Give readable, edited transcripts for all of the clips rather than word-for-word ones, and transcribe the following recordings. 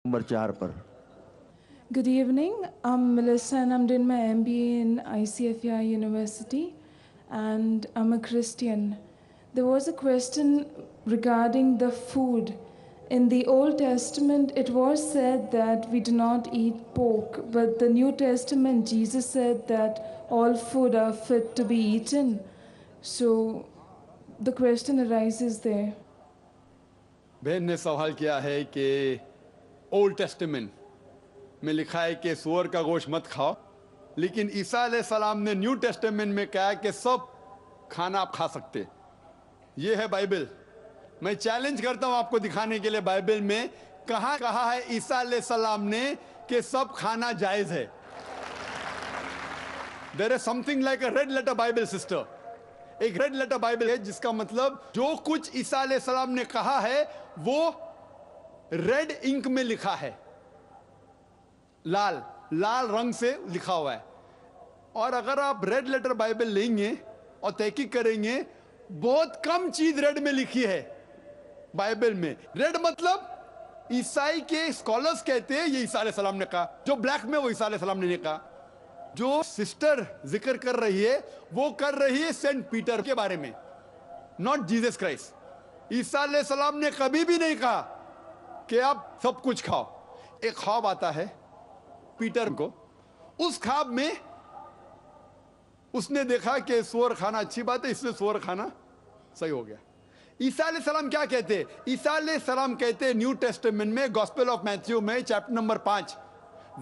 Number 4 पर। Good evening. I'm Mellisa and I'm doing my MBA in ICFI University and I'm a Christian. There was a question regarding the food. In the Old Testament, it was said that we do not eat pork, but the New Testament, Jesus said that all food are fit to be eaten. So the question arises there. बहन ने सवाल किया है कि old testament में लिखा है कि सूअर का गोश्त मत खाओ, लेकिन ईसा अलैहिस्सलाम ने न्यू टेस्टामेंट में कहा कि सब खाना आप खा सकते। ये है बाइबल। मैं चैलेंज करता हूं आपको दिखाने के लिए बाइबल में कहां कहा है ईसा अलैहिस्सलाम ने कि सब खाना जायज है। There is something like a red letter Bible sister. एक रेड लेटर बाइबल है जिसका मतलब जो कुछ ईसा अलैहिस्सलाम ने कहा है वो रेड इंक में लिखा है, लाल लाल रंग से लिखा हुआ है। और अगर आप रेड लेटर बाइबल लेंगे और तहकीक करेंगे, बहुत कम चीज रेड में लिखी है बाइबल में। रेड मतलब ईसाई के स्कॉलर्स कहते हैं ये ईसा अलैहिस्सलाम ने कहा, जो ब्लैक में वो ईसा अलैहिस्सलाम ने कहा। जो सिस्टर जिक्र कर रही है वो कर रही है सेंट पीटर के बारे में, नॉट जीसस क्राइस्ट। ईसा अलैहिस्सलाम ने कभी भी नहीं कहा कि आप सब कुछ खाओ। एक ख्वाब आता है पीटर को, उस ख्वाब में उसने देखा कि सूअर खाना अच्छी बात है, इसलिए सूअर खाना सही हो गया। ईसा अलैहिस्सलाम क्या कहते हैं? ईसा अलैहिस्सलाम कहते हैं न्यू टेस्टामेंट में गॉस्पेल ऑफ मैथ्यू में चैप्टर नंबर 5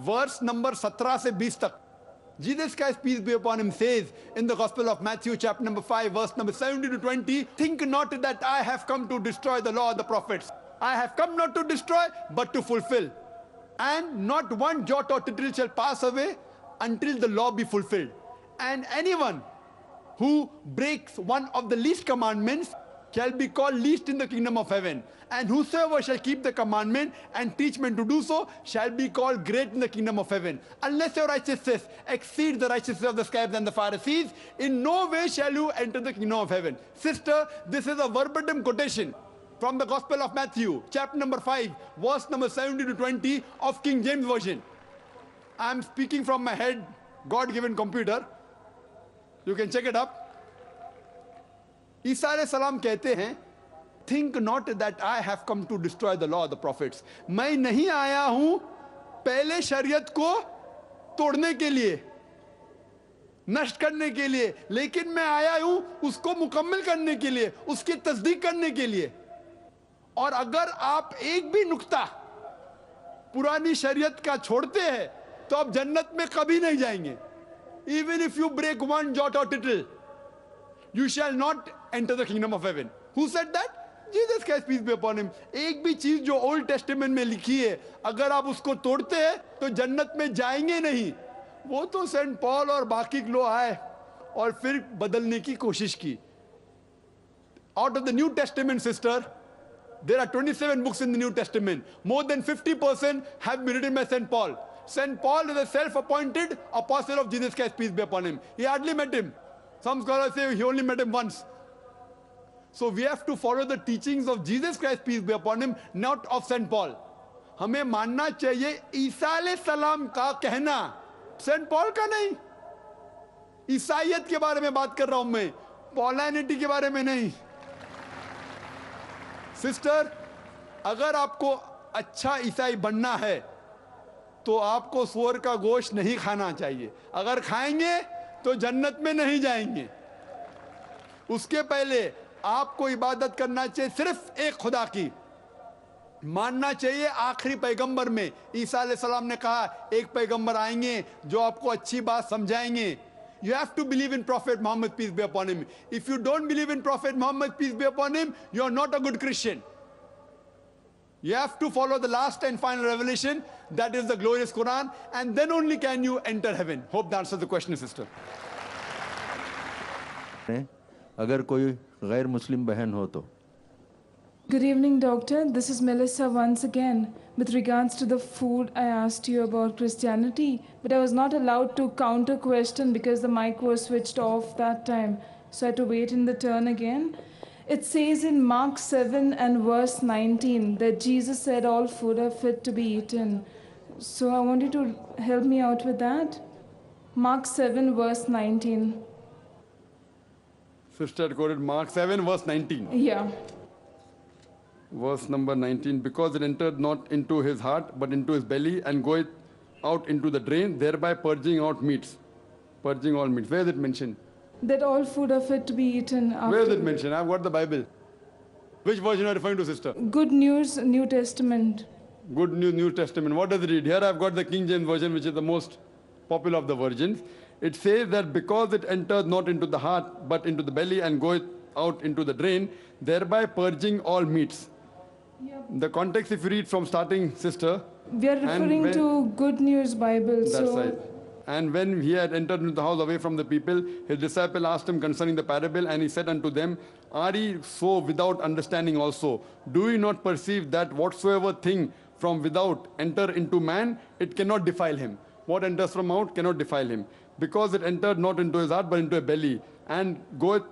वर्स नंबर 17 से 20 तक, Jesus Christ, peace be upon him, says in the Gospel of Matthew, chapter number 5, verse number 17 to 20, think not that I have come to destroy the law of the prophets. I have come not to destroy, but to fulfill. And not one jot or tittle shall pass away until the law be fulfilled. And anyone who breaks one of the least commandments shall be called least in the kingdom of heaven. And whosoever shall keep the commandment and teach men to do so shall be called great in the kingdom of heaven. Unless your righteousness exceeds the righteousness of the scribes and the Pharisees, in no way shall you enter the kingdom of heaven. Sister, this is a verbatim quotation from the Gospel of Matthew, chapter number 5, verse number 70 to 20 of King James Version. I am speaking from my head, God-given computer. You can check it up. ईसा अलैहिस्सलाम कहते हैं, think not that I have come to destroy the law of the prophets. मैं नहीं आया हूं पहले शरीयत को तोड़ने के लिए, नष्ट करने के लिए, लेकिन मैं आया हूं उसको मुकम्मल करने के लिए, उसकी तस्दीक करने के लिए। और अगर आप एक भी नुक्ता पुरानी शरीयत का छोड़ते हैं तो आप जन्नत में कभी नहीं जाएंगे। Even if you break one jot or tittle, you shall not enter the kingdom of heaven. Who said that? Jesus Christ, peace be upon him. एक भी चीज जो ओल्ड टेस्टामेंट में लिखी है अगर आप उसको तोड़ते हैं तो जन्नत में जाएंगे नहीं। वो तो सेंट पॉल और बाकी लोग आए और फिर बदलने की कोशिश की। Out of the New Testament, sister, there are 27 books in the New Testament. More than 50% have been written by Saint Paul. Saint Paul is a self-appointed apostle of Jesus Christ, peace be upon him. He hardly met him. Some scholars say he only met him once. So we have to follow the teachings of Jesus Christ, peace be upon him, not of Saint Paul. हमें मानना चाहिए ईसा अलैहिस्सलाम का कहना, Saint Paul का नहीं। ईसाइयत के बारे में बात कर रहा हूं मैं, पॉलिनिटी के बारे में नहीं। सिस्टर, अगर आपको अच्छा ईसाई बनना है तो आपको सूअर का गोश्त नहीं खाना चाहिए। अगर खाएंगे तो जन्नत में नहीं जाएंगे। उसके पहले आपको इबादत करना चाहिए सिर्फ एक खुदा की, मानना चाहिए आखिरी पैगंबर में ईसा अलैहिस्सलाम ने कहा एक पैगंबर आएंगे जो आपको अच्छी बात समझाएंगे। You have to believe in Prophet Muhammad, peace be upon him. If you don't believe in Prophet Muhammad, peace be upon him, you are not a good Christian. You have to follow the last and final revelation, that is the glorious Quran, and then only can you enter heaven. Hope that answers the question, sister. अगर कोई गैर मुस्लिम बहन हो तो। Good evening, doctor. This is Mellisa once again. With regards to the food, I asked you about Christianity, but I was not allowed to counter question because the mic was switched off that time. So I had to wait in the turn again. It says in Mark 7 and verse 19 that Jesus said all food are fit to be eaten. So I want you to help me out with that. Mark 7 verse 19. Sister had quoted Mark 7 verse 19. Yeah. Verse number 19. Because it entered not into his heart, but into his belly, and goeth out into the drain, thereby purging out meats. Purging all meats. Where is it mentioned? That all food are fit to be eaten. Where is it mentioned? I've got the Bible. Which version are you referring to, sister? Good News, New Testament. Good News, New Testament. What does it read? Here I've got the King James Version, which is the most popular of the versions. It says that because it enters not into the heart, but into the belly, and goeth out into the drain, thereby purging all meats. Yep. The context, if you read from starting, sister. We are referring to Good News Bible. That's right. And when he had entered into the house away from the people, his disciple asked him concerning the parable, and he said unto them, Are ye so without understanding also? Do ye not perceive that whatsoever thing from without enter into man, it cannot defile him? What enters from out cannot defile him. Because it entered not into his heart, but into a belly, and goeth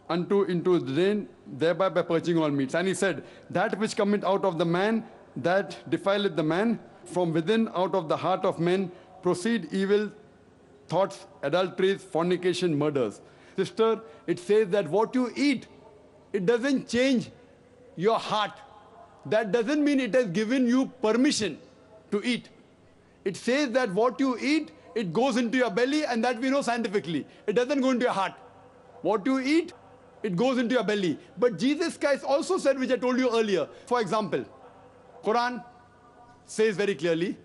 into the drain, thereby by purging all meats. And he said, That which cometh out of the man, that defileth the man, from within out of the heart of men proceed evil thoughts, adulteries, fornication, murders. Sister, it says that what you eat, it doesn't change your heart. That doesn't mean it has given you permission to eat. It says that what you eat, it goes into your belly, and that we know scientifically. It doesn't go into your heart. What you eat, it goes into your belly. But Jesus Christ also said, which I told you earlier, for example, Quran says very clearly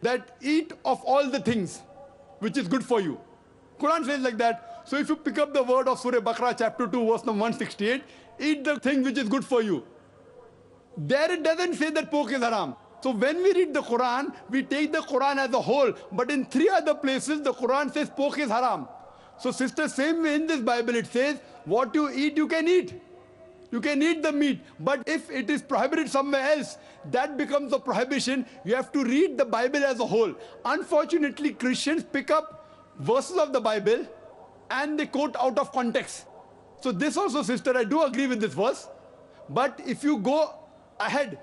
that eat of all the things which is good for you. Quran says like that. So if you pick up the word of Surah Baqarah chapter 2 verse number 168, eat the thing which is good for you. There it doesn't say that pork is haram. So when we read the Quran, we take the Quran as a whole. But in 3 other places, the Quran says pork is haram. So sister, same way in this Bible it says, what you eat, you can eat. You can eat the meat. But if it is prohibited somewhere else, that becomes a prohibition. You have to read the Bible as a whole. Unfortunately, Christians pick up verses of the Bible and they quote out of context. So this also, sister, I do agree with this verse. But if you go ahead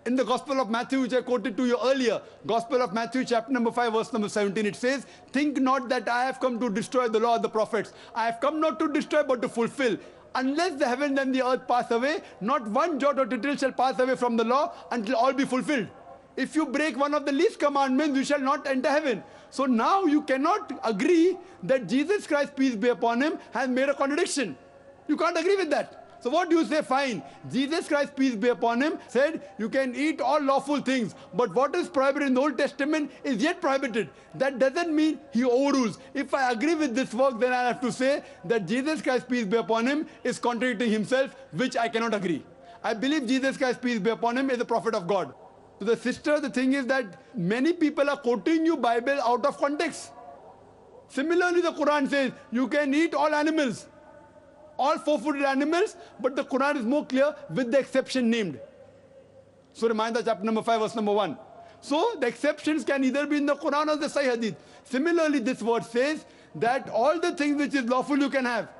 in the Gospel of Matthew, which I quoted to you earlier, Gospel of Matthew, chapter number 5, verse number 17, it says, Think not that I have come to destroy the law of the prophets. I have come not to destroy, but to fulfill. Unless the heaven and the earth pass away, not one jot or tittle shall pass away from the law until all be fulfilled. If you break one of the least commandments, you shall not enter heaven. So now you cannot agree that Jesus Christ, peace be upon him, has made a contradiction. You can't agree with that. So what do you say? Fine. Jesus Christ, peace be upon him, said you can eat all lawful things. But what is prohibited in the Old Testament is yet prohibited. That doesn't mean he overrules. If I agree with this work, then I have to say that Jesus Christ, peace be upon him, is contradicting himself, which I cannot agree. I believe Jesus Christ, peace be upon him, is a prophet of God. So the sister, the thing is that many people are quoting you Bible out of context. Similarly, the Quran says you can eat all animals. All four-footed animals, but the Quran is more clear with the exception named. Surah Ma'idah chapter number 5 verse number 1. So the exceptions can either be in the Quran or the Sahih Hadith. Similarly, this word says that all the things which is lawful you can have.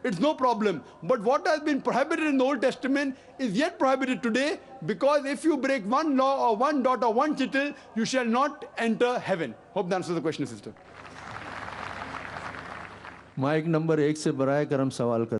It's no problem. But what has been prohibited in the Old Testament is yet prohibited today, because if you break one law or one dot or one tittle, you shall not enter heaven. Hope that answers the question, sister. Mic number 1 से बराए करम सवाल कर